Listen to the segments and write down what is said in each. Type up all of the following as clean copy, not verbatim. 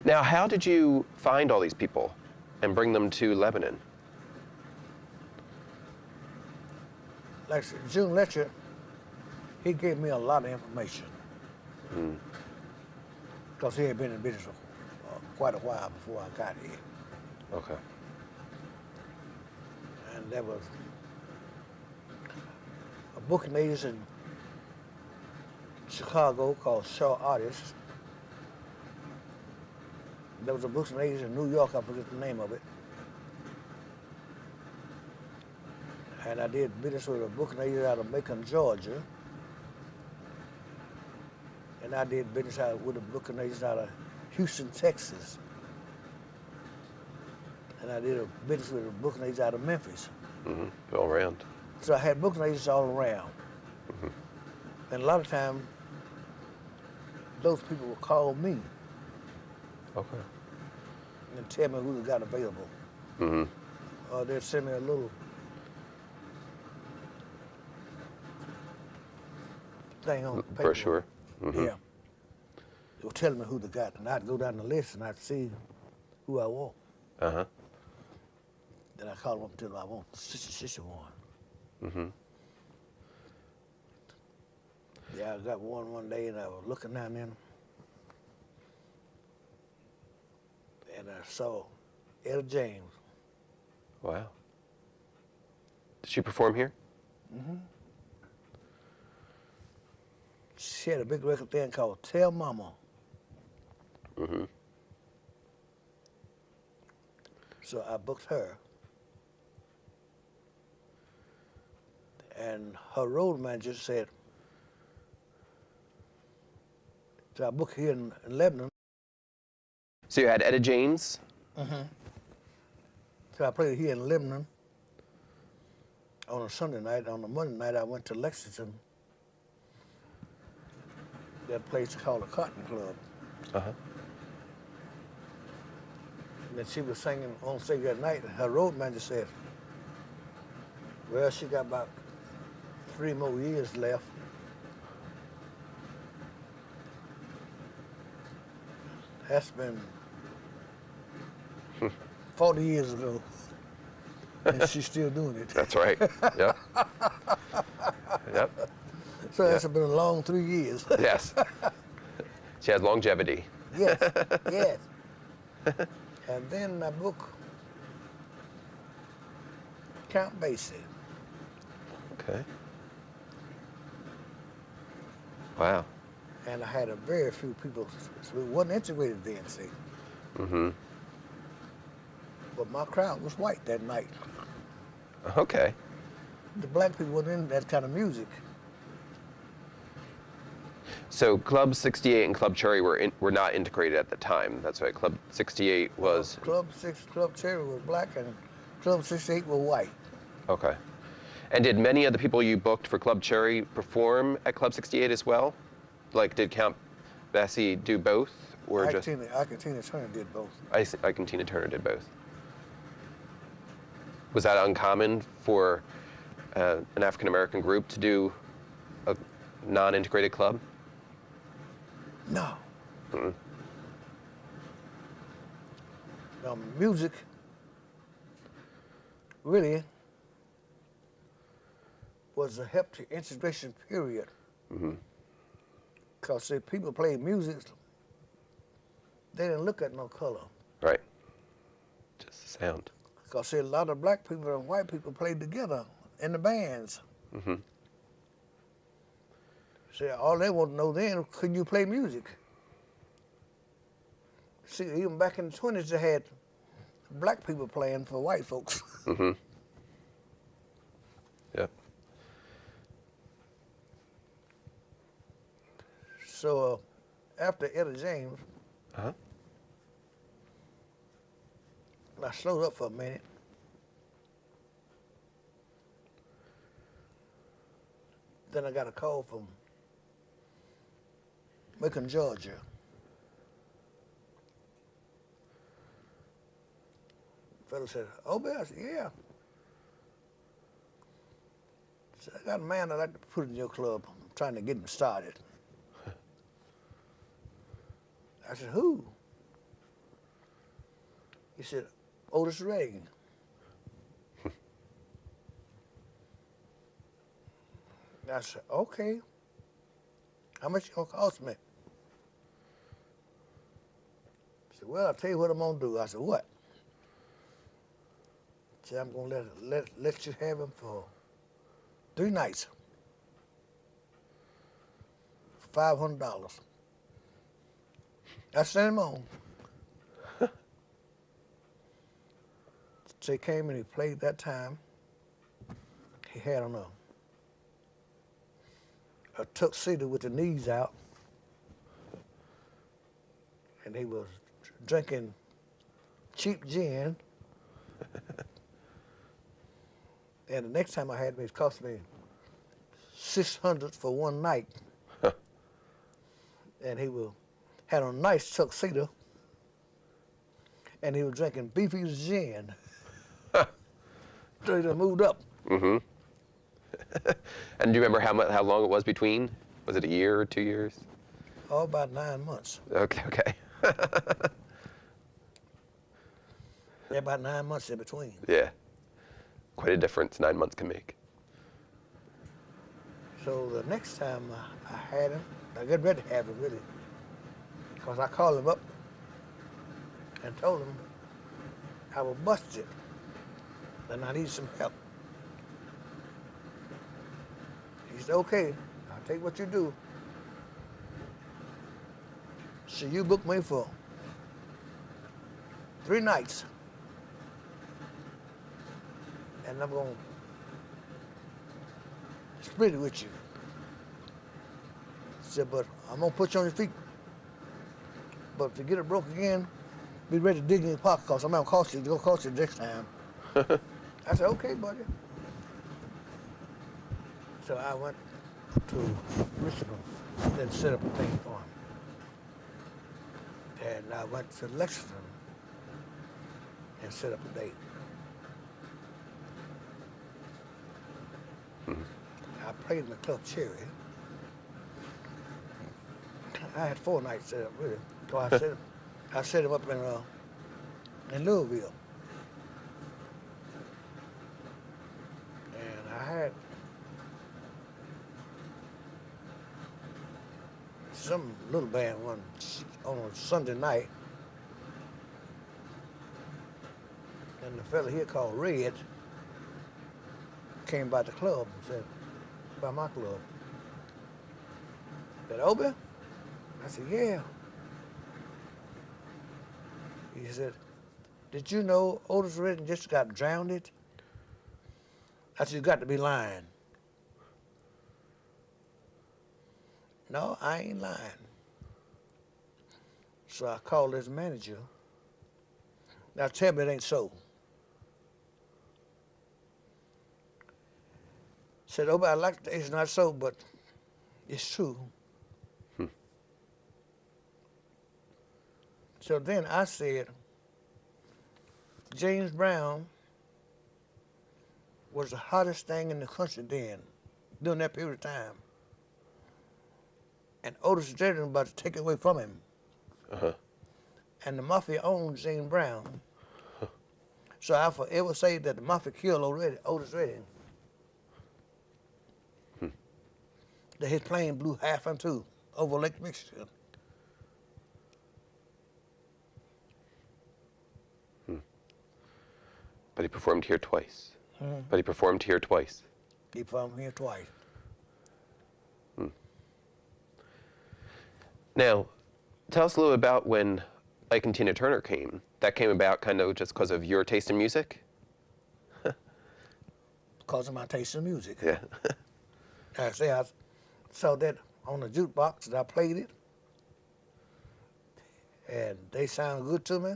Now, how did you find all these people and bring them to Lebanon? Like I said, June Letcher, he gave me a lot of information. Because he had been in business for quite a while before I got here. Okay. And there was a booking agent in Chicago called Shaw Artists. There was a booking agent in New York, I forget the name of it. And I did business with a booking agent out of Macon, Georgia. And I did business with a booking agent out of Houston, Texas. And I did a business with a booking agent out of Memphis. All around. So I had booking agents all around. And a lot of times, those people would call me Okay. and tell me who they got available. Or they'd send me a little thing on paper. Brochure. Yeah. They were telling me who they got, and I'd go down the list and I'd see who I want. Uh-huh. Then I call them up and tell them I want 61. Yeah, I got one day and I was looking down in, and I saw Ella James. Wow. Did she perform here? She had a big record thing called Tell Mama. So I booked her. And her road manager said, so I booked here in Lebanon. So you had Etta James? So I played here in Lebanon on a Sunday night. On a Monday night, I went to Lexington. That place called the Cotton Club. Uh-huh. And then she was singing on stage that night, and her road manager said, well, she got about 3 more years left. That's been 40 years ago, and she's still doing it. That's right. Yep. Yep. So that's been a long 3 years. Yes. She has longevity. Yes, yes. And then I booked Count Basie. Okay. Wow. And I had a very few people, so it wasn't integrated then, see. But my crowd was white that night. Okay. The black people weren't in that kind of music. So Club 68 and Club Cherry were not integrated at the time. That's right. Club 68 was... Club Cherry was black and Club 68 was white. Okay. And did many of the people you booked for Club Cherry perform at Club 68 as well? Like, did Count Basie do both, or Ike just... Tina Turner did both. Ike and Tina Turner did both. Was that uncommon for an African-American group to do a non-integrated club? No. Music really was a help to integration period. Because if people played music, they didn't look at no color. Right. Just the sound. Because a lot of black people and white people played together in the bands. See, all they want to know then, could you play music? See, even back in the 20s, they had black people playing for white folks. Yep. So after Etta James, I slowed up for a minute. Then I got a call from Macon, Georgia. Fellow said, Obie? I said, yeah. He said, I got a man I'd like to put in your club. I'm trying to get him started. I said, who? He said, Otis Redding. I said, okay. How much it gonna cost me? He said, well, I'll tell you what I'm gonna do. I said, what? He said, I'm gonna let you have him for 3 nights. For $500. I sent him on. So he came and he played that time. He had on a tuxedo with the knees out. And he was drinking cheap gin. And the next time I had him, it cost me $600 for one night. And he had a nice tuxedo. And he was drinking Beefy's gin. So he done moved up. Mm-hmm. And do you remember how long it was between? Was it a year or 2 years? Oh, about 9 months. Okay, okay. Yeah, about 9 months in between. Yeah. Quite a difference 9 months can make. So the next time I had him, I got ready to have him really, because I called him up and told him I was busted and I need some help. He said, okay, I'll take what you do. So you book me for 3 nights. And I'm going to split it with you. He said, but I'm going to put you on your feet. But if you get it broke again, be ready to dig in your pocket because I'm going to cost you. It's going to cost you next time. I said, okay, buddy. So I went to Michigan, then set up a thing for him. And I went to Lexington and set up a date. I played in the Club Cherry. I had 4 nights set up, really. So I set him up in Louisville. And I had some little band one on a Sunday night. And the fella here called Red came by the club and said, by my club. Said, Obie? I said, yeah. He said, did you know Otis Redding just got drowned? I said, you got to be lying. No, I ain't lying. So I called his manager. Now tell me it ain't so. Said, Obie, it's not so, but it's true. So then I said, James Brown was the hottest thing in the country then, during that period of time. And Otis Redding was about to take it away from him. Uh-huh. And the mafia owned James Brown. So I forever say that the mafia killed Otis Redding. That his plane blew half in two over Lake Michigan. But he performed here twice. Hmm. But he performed here twice. He performed here twice. Now, tell us a little about when Ike and Tina Turner came. That came about kind of just because of your taste in music? Because of my taste in music. Yeah. I say I saw that on the jukebox and I played it. And they sounded good to me.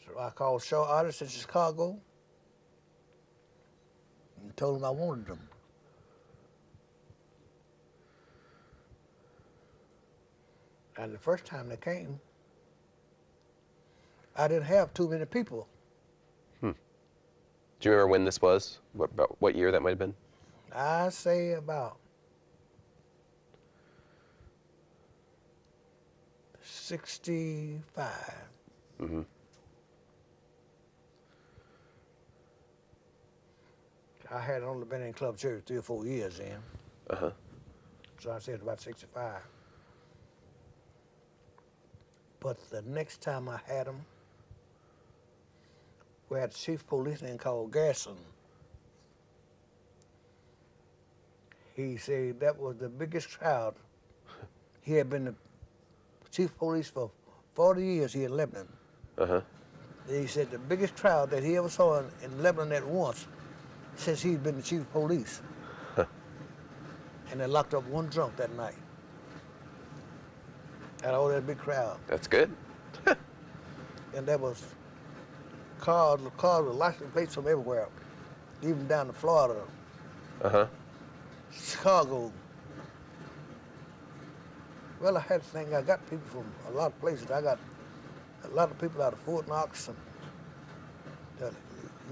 So I called show artists in Chicago and told them I wanted them. And the first time they came, I didn't have too many people. Do you remember when this was? What year that might have been? I say about 65. Mm-hmm. I had only been in Club Cherry 3 or 4 years then. Uh-huh. So I said about 65. But the next time I had them, we had a chief policeman called Garrison. He said that was the biggest crowd. He had been the chief of police for 40 years here in Lebanon. Uh-huh. He said the biggest crowd that he ever saw in Lebanon at once since he'd been the chief of police. Huh. And they locked up one drunk that night. Out of all that big crowd. That's good. And there was cars with license plates from everywhere, even down to Florida, Uh-huh. Chicago. Well, I had to think, I got people from a lot of places. I got a lot of people out of Fort Knox and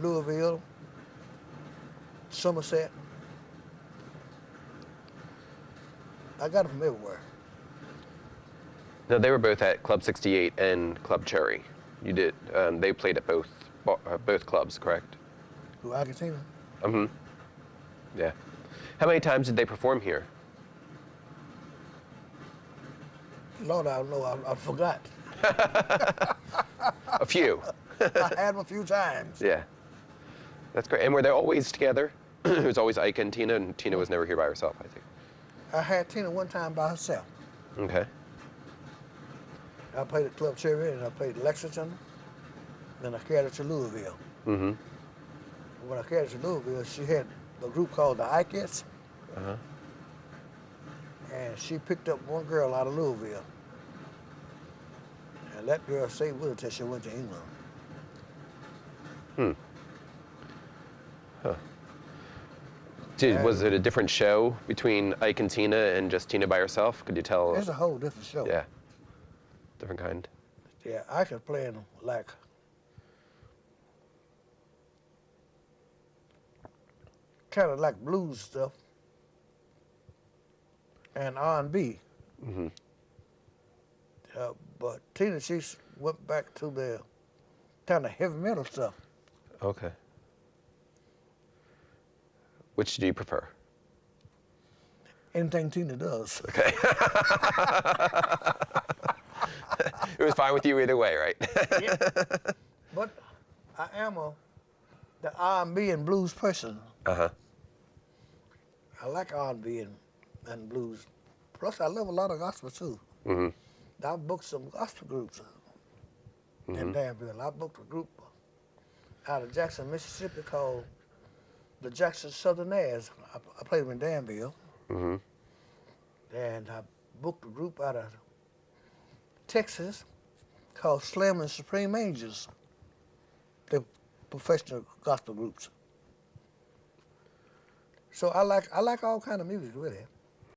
Louisville, Somerset. I got them from everywhere. No, they were both at Club 68 and Club Cherry. You did. They played at both clubs, correct? Who, Argentina? Mm-hmm. Yeah. How many times did they perform here? Lord, I don't know. I forgot. A few. I had them a few times. Yeah. That's great. And were they always together? It was always Ike and Tina was never here by herself, I think. I had Tina one time by herself. Okay. I played at Club Cherry and I played Lexington. Then I carried her to Louisville. Mm-hmm. When I carried her to Louisville, she had a group called the Ikeettes. Uh-huh. And she picked up one girl out of Louisville. And that girl stayed with her till she went to England. Hmm. Huh. Was it a different show between Ike and Tina and just Tina by herself? Could you tell? It's a whole different show. Yeah. Different kind. Yeah, Ike was playing like kind of like blues stuff and R&B. Mm-hmm. But Tina, she went back to the kind of heavy metal stuff. Okay. Which do you prefer? Anything Tina does. Okay. It was fine with you either way, right? Yeah. But I am the R&B and blues person. Uh-huh. I like R&B and blues. Plus, I love a lot of gospel too. Mm-hmm. I booked some gospel groups in Danville. I booked a group out of Jackson, Mississippi called the Jackson Southerners. I played them in Danville. Mm-hmm. And I booked a group out of Texas called Slim and Supreme Angels. They're professional gospel groups. So I like all kind of music, really.